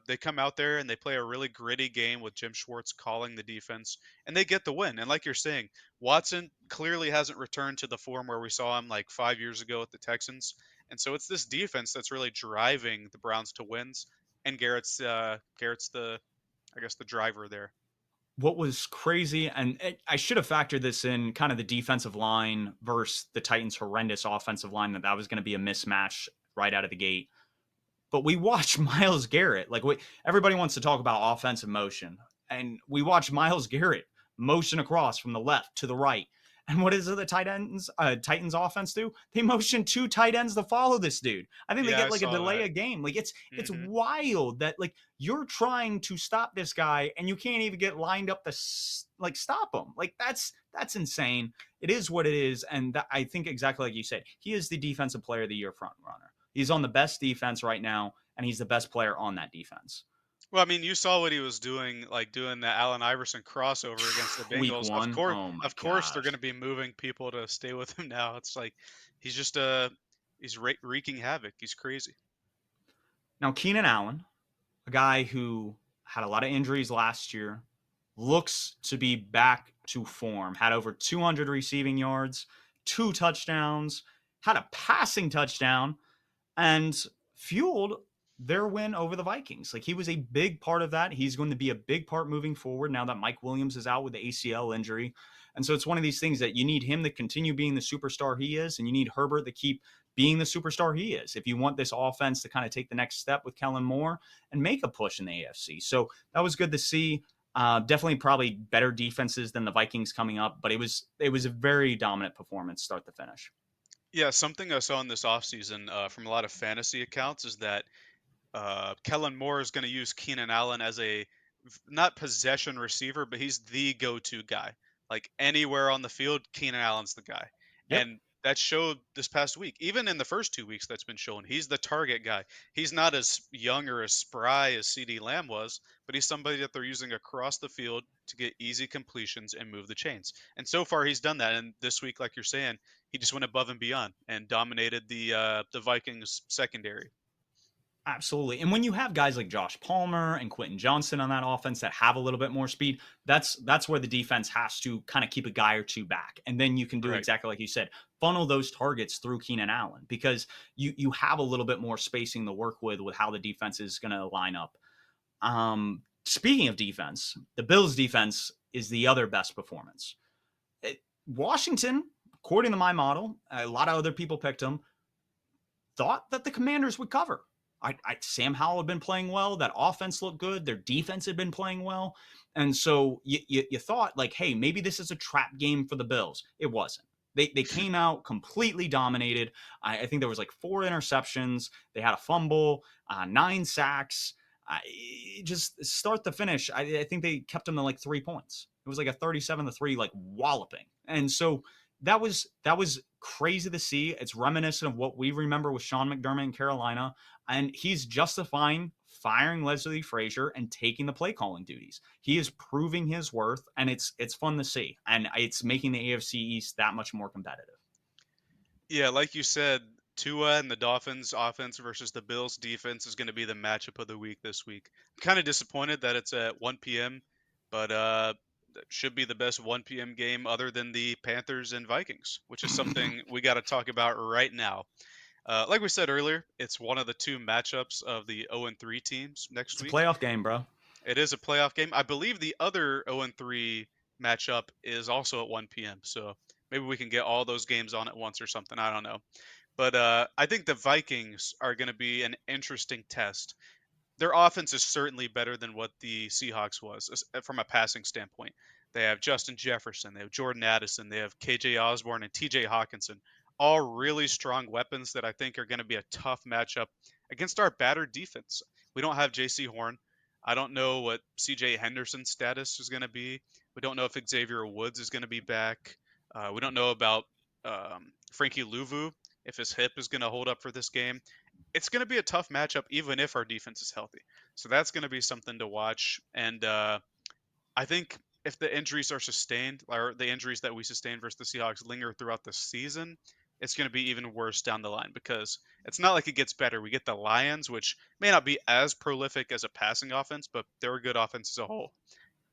They come out there and they play a really gritty game with Jim Schwartz calling the defense, and they get the win. And like you're saying, Watson clearly hasn't returned to the form where we saw him like 5 years ago at the Texans. And so it's this defense that's really driving the Browns to wins. And Garrett's the I guess the driver there. What was crazy, and I should have factored this in, kind of the defensive line versus the Titans' horrendous offensive line, that was going to be a mismatch right out of the gate. But we watched Myles Garrett. Everybody wants to talk about offensive motion, and we watched Myles Garrett motion across from the left to the right. And what is it the Titans offense do? They motion 2 tight ends to follow this dude. I think they Yeah, get I like a saw delay that. a game. Like it's Hmm. wild that like you're trying to stop this guy and you can't even get lined up to like stop him. Like that's insane. It is what it is, and I think exactly like you said, he is the defensive player of the year front runner. He's on the best defense right now, and he's the best player on that defense. Well, I mean, you saw what he was doing, like doing the Allen Iverson crossover against the Week Bengals. one, oh my Of course, they're going gosh. to be moving people to stay with him now. It's like he's just he's wreaking havoc. He's crazy. Now, Keenan Allen, a guy who had a lot of injuries last year, looks to be back to form. Had over 200 receiving yards, 2 touchdowns, had a passing touchdown, and fueled their win over the Vikings. Like he was a big part of that. He's going to be a big part moving forward now that Mike Williams is out with the ACL injury. And so it's one of these things that you need him to continue being the superstar he is, and you need Herbert to keep being the superstar he is if you want this offense to kind of take the next step with Kellen Moore and make a push in the AFC. So that was good to see. Definitely probably better defenses than the Vikings coming up, but it was a very dominant performance start to finish. Yeah, something I saw in this offseason from a lot of fantasy accounts is that Kellen Moore is going to use Keenan Allen as not possession receiver, but he's the go-to guy. Like anywhere on the field, Keenan Allen's the guy. Yep. that showed this past week. Even in the first 2 weeks that's been shown, he's the target guy. He's not as young or as spry as CD Lamb was, but he's somebody that they're using across the field to get easy completions and move the chains. And so far he's done that. And this week, like you're saying, he just went above and beyond and dominated the Vikings secondary. Absolutely. And when you have guys like Josh Palmer and Quentin Johnson on that offense that have a little bit more speed, that's where the defense has to kind of keep a guy or two back. And then you can do Right. exactly like you said, funnel those targets through Keenan Allen because you have a little bit more spacing to work with how the defense is going to line up. Speaking of defense, the Bills defense is the other best performance. Washington, according to my model, a lot of other people picked them, thought that the Commanders would cover. Sam Howell had been playing well. That offense looked good. Their defense had been playing well. And so you thought, like, hey, maybe this is a trap game for the Bills. It wasn't. They came out completely dominated. I think there was like 4 interceptions. They had a fumble, 9 sacks. Just start to finish. I think they kept them to like 3 points. It was like a 37-3 like walloping. And so that was crazy to see. It's reminiscent of what we remember with Sean McDermott in Carolina, and he's justifying firing Leslie Frazier and taking the play calling duties. He is proving his worth, and it's fun to see, and it's making the AFC East that much more competitive. Yeah, like you said, Tua and the Dolphins offense versus the Bills defense is going to be the matchup of the week this week. I'm kind of disappointed that it's at 1 p.m., but that should be the best 1 p.m. game other than the Panthers and Vikings, which is something we got to talk about right now. Like we said earlier, it's one of the 2 matchups of the 0-3 teams next It's a week. playoff game, bro. It is a playoff game. I believe the other 0-3 matchup is also at 1 p.m. So maybe we can get all those games on at once or something. I don't know. But I think the Vikings are going to be an interesting test. Their offense is certainly better than what the Seahawks was from a passing standpoint. They have Justin Jefferson, they have Jordan Addison, they have KJ Osborne and TJ Hawkinson, all really strong weapons that I think are going to be a tough matchup against our battered defense. We don't have JC Horn. I don't know what CJ Henderson's status is going to be. We don't know if Xavier Woods is going to be back. We don't know about Frankie Louvu, if his hip is going to hold up for this game. It's going to be a tough matchup, even if our defense is healthy. So that's going to be something to watch. And I think if the injuries are sustained, or the injuries that we sustained versus the Seahawks linger throughout the season, it's going to be even worse down the line because it's not like it gets better. We get the Lions, which may not be as prolific as a passing offense, but they're a good offense as a whole.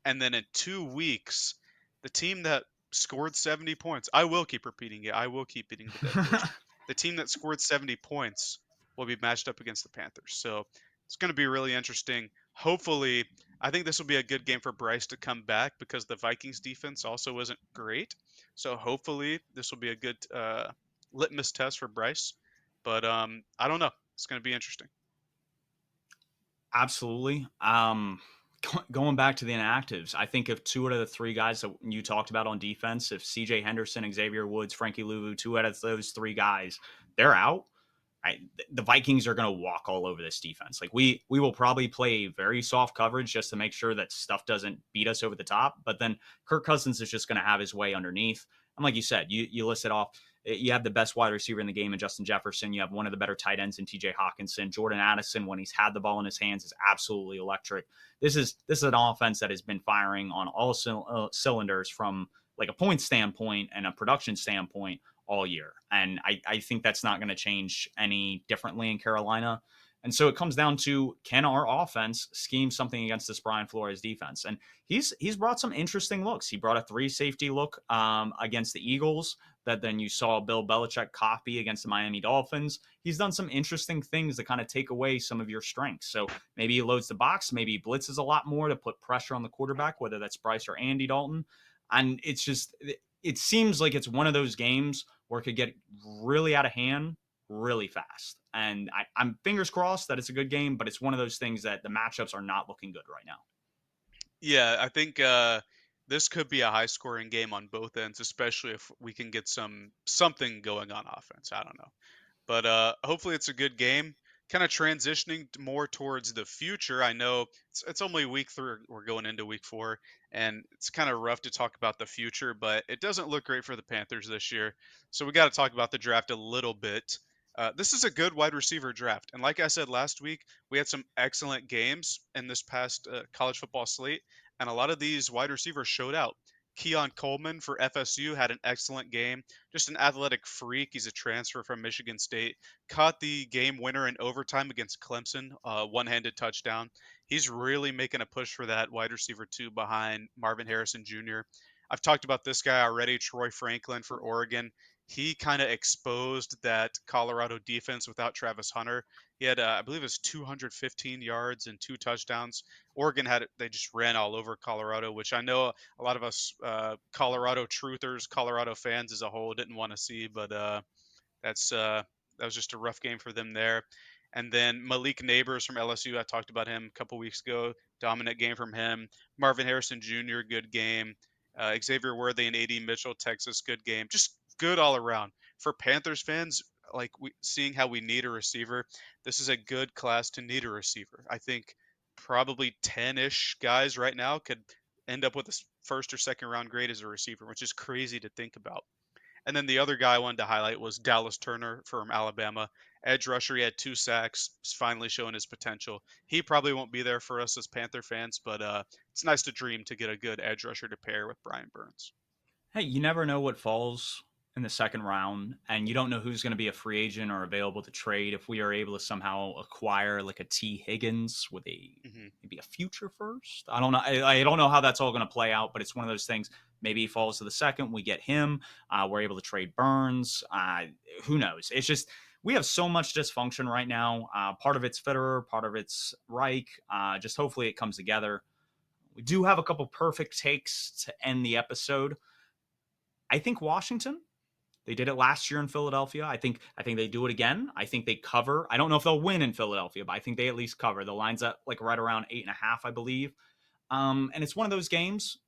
And then in 2 weeks, the team that scored 70 points, I will keep repeating it. I will keep beating the dead horse. The team that scored 70 points will be matched up against the Panthers. So it's going to be really interesting. Hopefully, I think this will be a good game for Bryce to come back because the Vikings defense also isn't great. So hopefully, this will be a good litmus test for Bryce. But I don't know. It's going to be interesting. Absolutely. Going back to the inactives, I think if 2 out of the 3 guys that you talked about on defense, if CJ Henderson, Xavier Woods, Frankie Louvu, 2 out of those 3 guys, they're out. The Vikings are going to walk all over this defense. Like we will probably play very soft coverage just to make sure that stuff doesn't beat us over the top. But then Kirk Cousins is just going to have his way underneath. And like you said, you listed off. You have the best wide receiver in the game in Justin Jefferson. You have one of the better tight ends in TJ Hawkinson. Jordan Addison, when he's had the ball in his hands, is absolutely electric. This is an offense that has been firing on all cylinders from like a point standpoint and a production standpoint all year. And I think that's not going to change any differently in Carolina. And so it comes down to, can our offense scheme something against this Brian Flores defense? And he's brought some interesting looks. He brought a 3 safety look against the Eagles that then you saw Bill Belichick copy against the Miami Dolphins. He's done some interesting things to kind of take away some of your strengths. So maybe he loads the box, maybe he blitzes a lot more to put pressure on the quarterback, whether that's Bryce or Andy Dalton. And it's just, it seems like it's one of those games where it could get really out of hand really fast. And I'm fingers crossed that it's a good game, but it's one of those things that the matchups are not looking good right now. Yeah, I think this could be a high scoring game on both ends, especially if we can get something going on offense. I don't know. But hopefully it's a good game. kind of transitioning more towards the future. I know it's only week 3. We're going into week 4, and it's kind of rough to talk about the future, but it doesn't look great for the Panthers this year. So we got to talk about the draft a little bit. This is a good wide receiver draft, and like I said last week, we had some excellent games in this past college football slate, and a lot of these wide receivers showed out. Keon Coleman for FSU had an excellent game. Just an athletic freak. He's a transfer from Michigan State, caught the game winner in overtime against Clemson, one-handed touchdown. He's really making a push for that wide receiver two behind Marvin Harrison Jr. I've talked about this guy already, Troy Franklin for Oregon. He kind of exposed that Colorado defense without Travis Hunter. He had, I believe, it was 215 yards and 2 touchdowns. Oregon they just ran all over Colorado, which I know a lot of us Colorado truthers, Colorado fans as a whole didn't want to see, but that's that was just a rough game for them there. And then Malik Neighbors from LSU, I talked about him a couple weeks ago. Dominant game from him. Marvin Harrison Jr., good game. Xavier Worthy and AD Mitchell, Texas, good game. Just good all around. For Panthers fans, like seeing how we need a receiver, this is a good class to need a receiver. I think probably 10-ish guys right now could end up with a first or second round grade as a receiver, which is crazy to think about. And then the other guy I wanted to highlight was Dallas Turner from Alabama. Edge rusher, he had 2 sacks. He's finally showing his potential. He probably won't be there for us as Panther fans, but it's nice to dream to get a good edge rusher to pair with Brian Burns. Hey, you never know what falls in the second round, and you don't know who's going to be a free agent or available to trade. If we are able to somehow acquire like a T. Higgins with a Hmm. maybe a future first, I don't know. I don't know how that's all going to play out, but it's one of those things. Maybe he falls to the second. We get him. We're able to trade Burns. Who knows? It's just we have so much dysfunction right now. Part of it's Fitterer, part of it's Reich. Just hopefully it comes together. We do have a couple perfect takes to end the episode. I think Washington. They did it last year in Philadelphia. I think they do it again. I think they cover. I don't know if they'll win in Philadelphia, but I think they at least cover. The line's at like right around 8.5, I believe. And it's one of those games.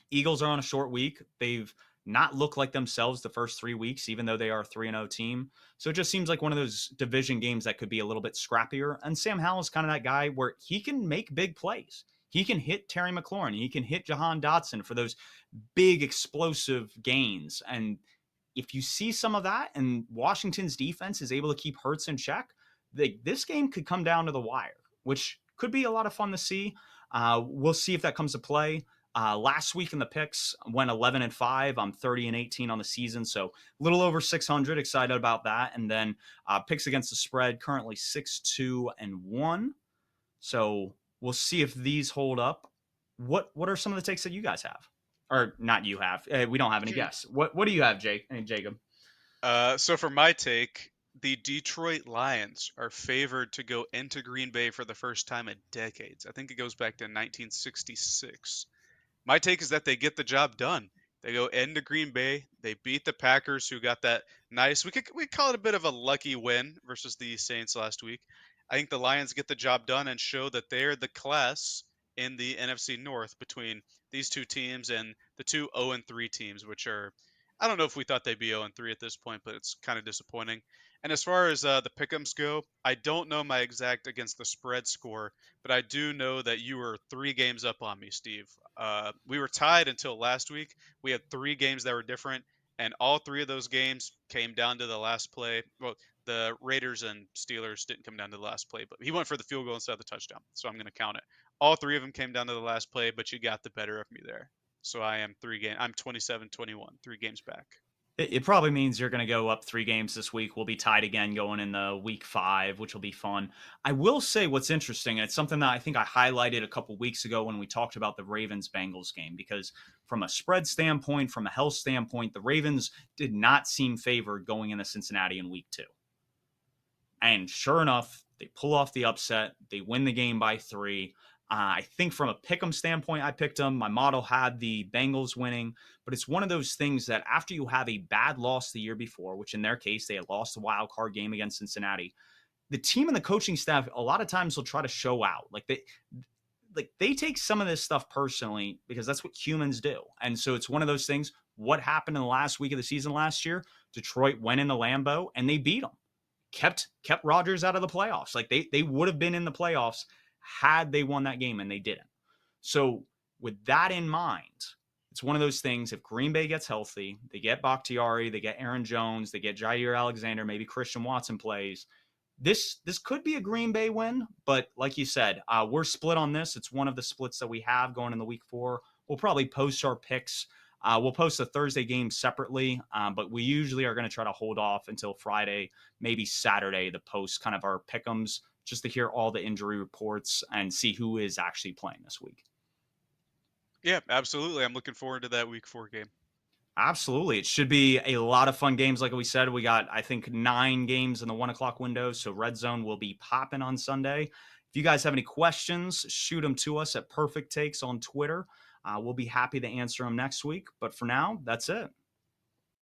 Eagles are on a short week. They've not looked like themselves the first 3 weeks, even though they are a 3-0 team. So it just seems like one of those division games that could be a little bit scrappier. And Sam Howell is kind of that guy where he can make big plays. He can hit Terry McLaurin. He can hit Jahan Dotson for those big explosive gains. And if you see some of that and Washington's defense is able to keep Hurts in check, this game could come down to the wire, which could be a lot of fun to see. We'll see if that comes to play. Last week in the picks went 11-5. I'm 30-18 on the season, so a little over 600. Excited about that. And then picks against the spread currently 6-2-1. So we'll see if these hold up. What are some of the takes that you guys have? Or not you have. We don't have any guests. What do you have, Jake and Jacob? So for my take, the Detroit Lions are favored to go into Green Bay for the first time in decades. I think it goes back to 1966. My take is that they get the job done. They go into Green Bay. They beat the Packers, who got that nice. We call it a bit of a lucky win versus the Saints last week. I think the Lions get the job done and show that they're the class in the NFC North between these two teams and the two 0-3 teams, which are, I don't know if we thought they'd be 0-3 at this point, but it's kind of disappointing. And as far as the pick'ems go, I don't know my exact against the spread score, but I do know that you were 3 games up on me, Steve. We were tied until last week. We had 3 games that were different, and all 3 of those games came down to the last play. Well, the Raiders and Steelers didn't come down to the last play, but he went for the field goal instead of the touchdown, so I'm going to count it. All 3 of them came down to the last play, but you got the better of me there. So I am 3 game. I'm 27-21, 3 games back. It probably means you're going to go up 3 games this week. We'll be tied again going in the week 5, which will be fun. I will say what's interesting, and it's something that I think I highlighted a couple weeks ago when we talked about the Ravens-Bengals game, because from a spread standpoint, from a health standpoint, the Ravens did not seem favored going into Cincinnati in week 2. And sure enough, they pull off the upset. They win the game by 3. I think from a pick'em standpoint, I picked them. My model had the Bengals winning, but it's one of those things that after you have a bad loss the year before, which in their case, they had lost the wild card game against Cincinnati, the team and the coaching staff a lot of times will try to show out. They take some of this stuff personally because that's what humans do. And so it's one of those things. What happened in the last week of the season last year? Detroit went into Lambeau and they beat them. kept Rodgers out of the playoffs. Like they would have been in the playoffs had they won that game, and they didn't. So with that in mind, it's one of those things. If Green Bay gets healthy, they get Bakhtiari, they get Aaron Jones, they get Jair Alexander, maybe Christian Watson plays. This could be a Green Bay win, but like you said, we're split on this. It's one of the splits that we have going in the week 4. We'll probably post our picks. We'll post the Thursday game separately, but we usually are going to try to hold off until Friday, maybe Saturday, to post kind of our pick'ems, just to hear all the injury reports and see who is actually playing this week. Yeah, absolutely. I'm looking forward to that week 4 game. Absolutely. It should be a lot of fun games. Like we said, we got, I think, 9 games in the 1 o'clock window. So Red Zone will be popping on Sunday. If you guys have any questions, shoot them to us at Perfect Takes on Twitter. We'll be happy to answer them next week. But for now, that's it.